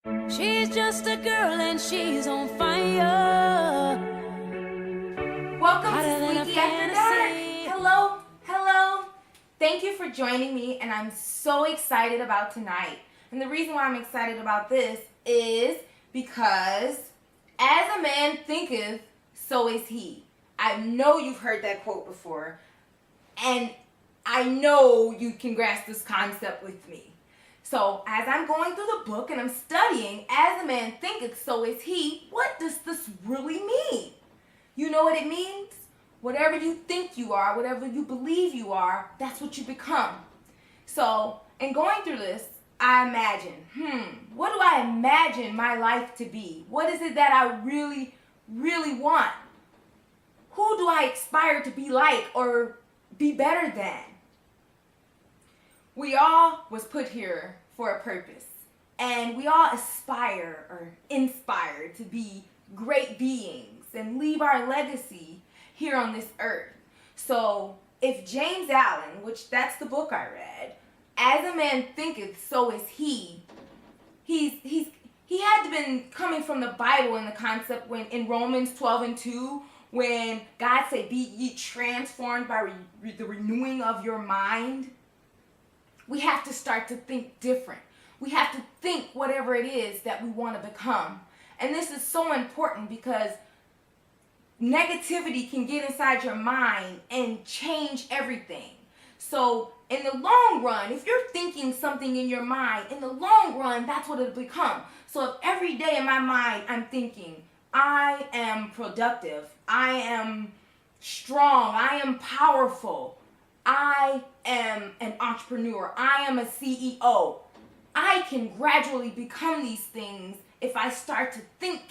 She's just a girl and she's on fire. Welcome Hotter to than a Squeaky After Dark. fantasy. Hello, hello. Thank you for joining me, and I'm so excited about tonight. And the reason why I'm excited about this is because as a man thinketh, so is he. I know you've heard that quote before, and I know you can grasp this concept with me. So as I'm going through the book and I'm studying, as a man thinketh, so is he, what does this really mean? You know what it means? Whatever you think you are, whatever you believe you are, that's what you become. So in going through this, I imagine, what do I imagine my life to be? What is it that I really, really want? Who do I aspire to be like or be better than? We all was put here for a purpose, and we all aspire or inspire to be great beings and leave our legacy here on this earth. So if James Allen, which that's the book I read, as a man thinketh, so is he. He had to been coming from the Bible in the concept when in Romans 12:2, when God said, "Be ye transformed by the renewing of your mind." We have to start to think different. We have to think whatever it is that we want to become. And this is so important because negativity can get inside your mind and change everything. So in the long run, if you're thinking something in your mind, in the long run, that's what it'll become. So if every day in my mind I'm thinking, I am productive, I am strong, I am powerful, I am an entrepreneur, I am a CEO, I can gradually become these things if I start to think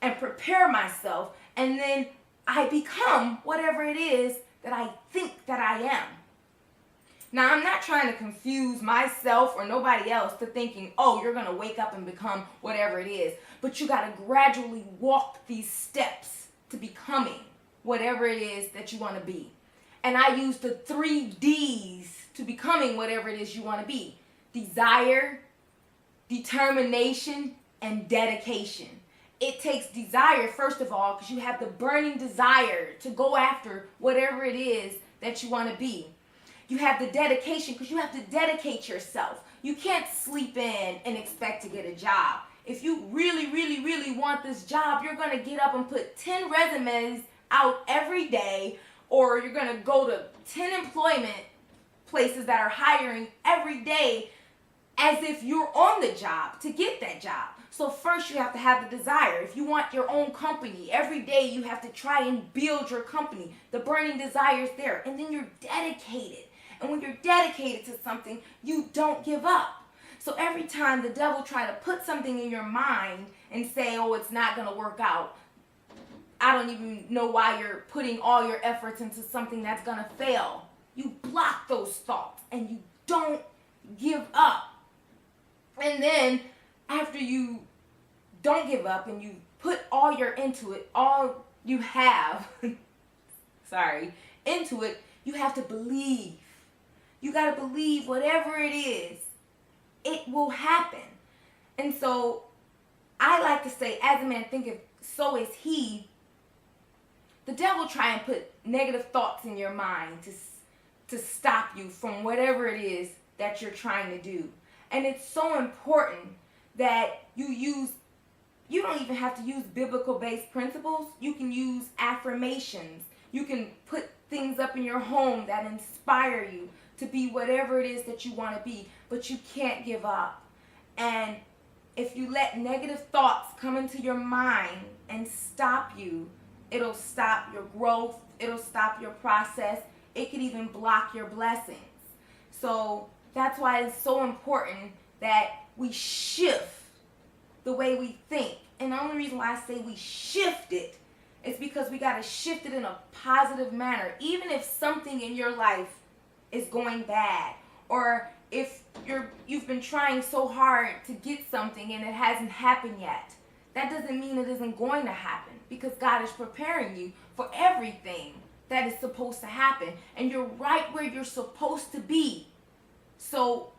and prepare myself, and then I become whatever it is that I think that I am. Now, I'm not trying to confuse myself or nobody else to thinking, oh, you're going to wake up and become whatever it is. But you got to gradually walk these steps to becoming whatever it is that you want to be. And I use the 3 D's to becoming whatever it is you want to be. Desire, determination, and dedication. It takes desire, first of all, because you have the burning desire to go after whatever it is that you want to be. You have the dedication because you have to dedicate yourself. You can't sleep in and expect to get a job. If you really, really, really want this job, you're going to get up and put 10 resumes out every day, or you're going to go to 10 employment places that are hiring every day as if you're on the job to get that job. So first you have to have the desire. If you want your own company, every day you have to try and build your company. The burning desire is there. And then you're dedicated. And when you're dedicated to something, you don't give up. So every time the devil try to put something in your mind and say, oh, it's not going to work out, I don't even know why you're putting all your efforts into something that's going to fail. You block those thoughts and you don't give up. And then after you don't give up and you put all your into it, all you have, into it, you have to believe. You got to believe whatever it is, it will happen. And so I like to say, as a man thinketh, so is he. The devil try and put negative thoughts in your mind to stop you from whatever it is that you're trying to do. And it's so important that you don't even have to use biblical-based principles. You can use affirmations. You can put things up in your home that inspire you to be whatever it is that you want to be, but you can't give up. And if you let negative thoughts come into your mind and stop you, it'll stop your growth, it'll stop your process, it could even block your blessings. So that's why it's so important that we shift the way we think. And the only reason why I say we shift it is because we got to shift it in a positive manner. Even if something in your life is going bad, or if you've been trying so hard to get something and it hasn't happened yet, that doesn't mean it isn't going to happen, because God is preparing you for everything that is supposed to happen. And you're right where you're supposed to be. So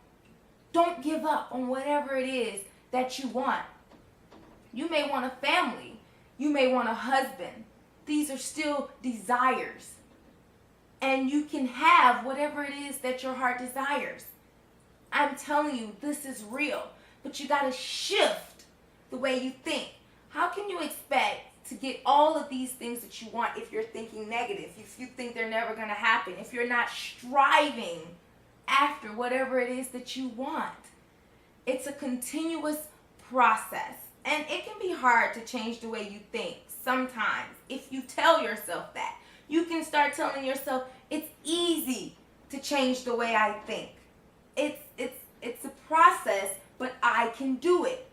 don't give up on whatever it is that you want. You may want a family. You may want a husband. These are still desires. And you can have whatever it is that your heart desires. I'm telling you, this is real. But you got to shift the way you think. How can you expect to get all of these things that you want if you're thinking negative, if you think they're never going to happen, if you're not striving after whatever it is that you want? It's a continuous process. And it can be hard to change the way you think sometimes. If you tell yourself that, you can start telling yourself, it's easy to change the way I think. It's a process, but I can do it.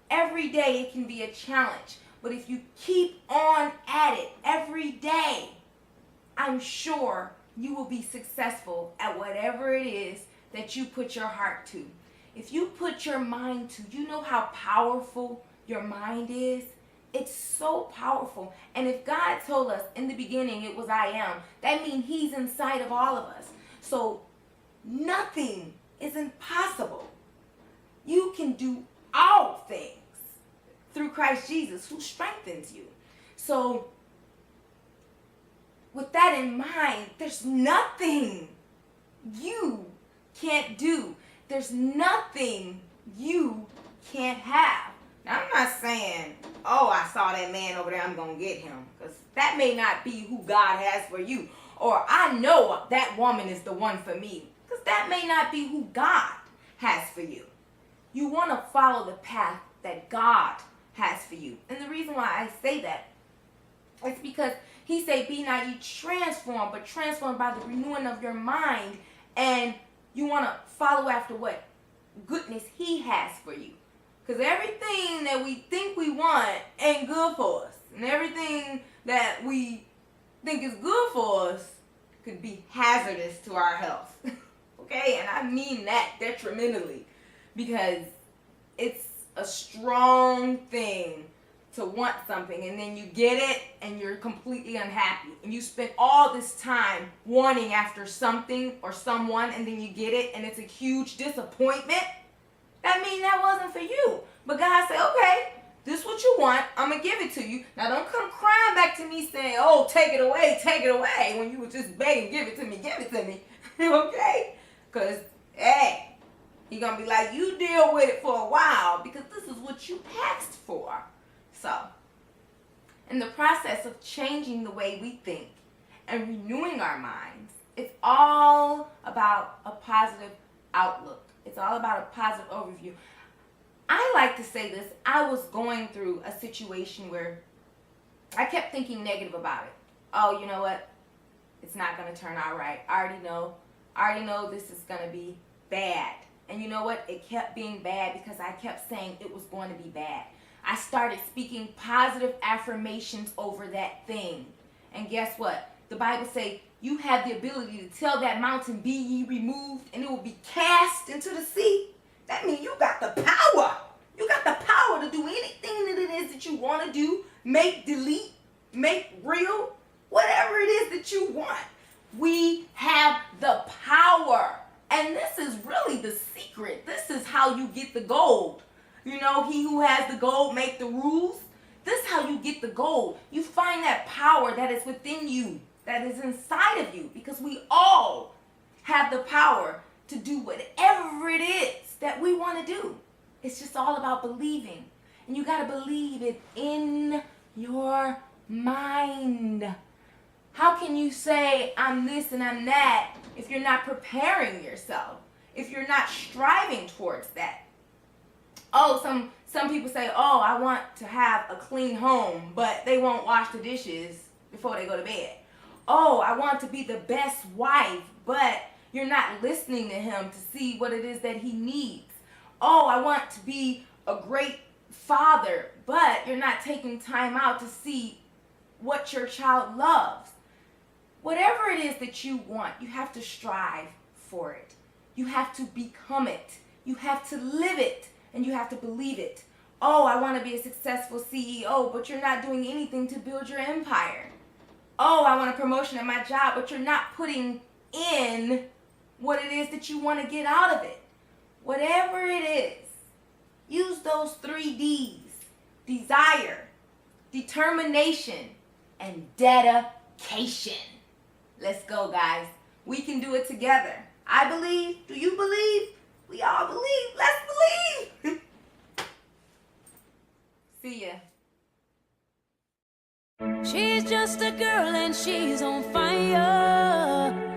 Every day it can be a challenge. But if you keep on at it every day, I'm sure you will be successful at whatever it is that you put your heart to. If you put your mind to, you know how powerful your mind is? It's so powerful. And if God told us in the beginning it was I am, that means He's inside of all of us. So nothing is impossible. You can do all things through Christ Jesus who strengthens you. So with that in mind, there's nothing you can't do. There's nothing you can't have. Now, I'm not saying, oh, I saw that man over there, I'm going to get him. Because that may not be who God has for you. Or I know that woman is the one for me. Because that may not be who God has for you. You want to follow the path that God has for you. And the reason why I say that is because He said, be not ye transformed, but transformed by the renewing of your mind. And you want to follow after what goodness He has for you. Because everything that we think we want ain't good for us. And everything that we think is good for us could be hazardous to our health. Okay? And I mean that detrimentally. Because it's a strong thing to want something. And then you get it and you're completely unhappy. And you spend all this time wanting after something or someone. And then you get it and it's a huge disappointment. That means that wasn't for you. But God said, okay, this is what you want. I'm going to give it to you. Now don't come crying back to me saying, oh, take it away. When you were just begging, give it to me. Okay? Because, hey, He's going to be like, you deal with it for a while because this is what you asked for. So, in the process of changing the way we think and renewing our minds, it's all about a positive outlook. It's all about a positive overview. I like to say this. I was going through a situation where I kept thinking negative about it. Oh, you know what? It's not going to turn out right. I already know this is going to be bad. And you know what? It kept being bad because I kept saying it was going to be bad. I started speaking positive affirmations over that thing. And guess what? The Bible says you have the ability to tell that mountain, be ye removed, and it will be cast into the sea. That means you got the power. You got the power to do anything that it is that you want to do. Make, delete, make real, whatever it is that you want. We have the power. And this is really the secret. This is how you get the gold. You know, he who has the gold make the rules. This is how you get the gold. You find that power that is within you, that is inside of you, because we all have the power to do whatever it is that we want to do. It's just all about believing. And you got to believe it in your mind. How can you say I'm this and I'm that if you're not preparing yourself, if you're not striving towards that? Oh, some people say, oh, I want to have a clean home, but they won't wash the dishes before they go to bed. Oh, I want to be the best wife, but you're not listening to him to see what it is that he needs. Oh, I want to be a great father, but you're not taking time out to see what your child loves. Whatever it is that you want, you have to strive for it. You have to become it. You have to live it. And you have to believe it. Oh, I want to be a successful CEO, but you're not doing anything to build your empire. Oh, I want a promotion at my job, but you're not putting in what it is that you want to get out of it. Whatever it is, use those 3 Ds. desire, determination, and dedication. Let's go, guys. We can do it together. I believe. Do you believe? We all believe. Let's believe. See ya. She's just a girl and she's on fire.